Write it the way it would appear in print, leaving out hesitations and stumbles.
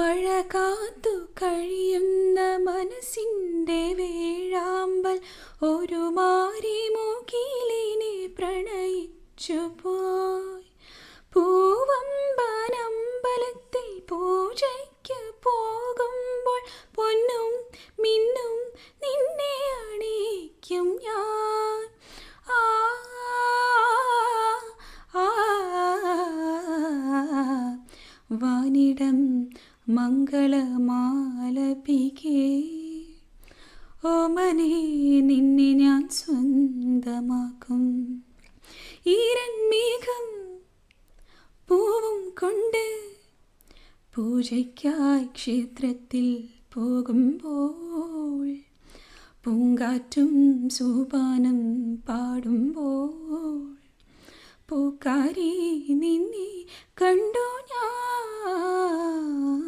മഴ കാത്തു കഴിയുന്ന മനസ്സിൻ്റെ വേഴാമ്പൽ ഒരു മാരിമുകിലിനെ പ്രണയിച്ചു പോയി. പൂവമ്പനമ്പലത്തിൽ പൂജയ്ക്ക് പോകുമ്പോൾ പൊന്നും മിന്നും നിന്നെ അണിയിക്കും ഞാൻ. ആ ആ വാനിടം മംഗളമാലപികേ, ഓമനേ നിന്നെ ഞാൻ സ്വന്തമാക്കും. ഈരന്മേഘം പൂവും കൊണ്ട് പൂജയ്ക്കായി ക്ഷേത്രത്തിൽ പോകുമ്പോൾ, പൂങ്കാറ്റും സോപാനം പാടുമ്പോൾ, പൂക്കാരി നിന്നെ കണ്ടു ഞാൻ.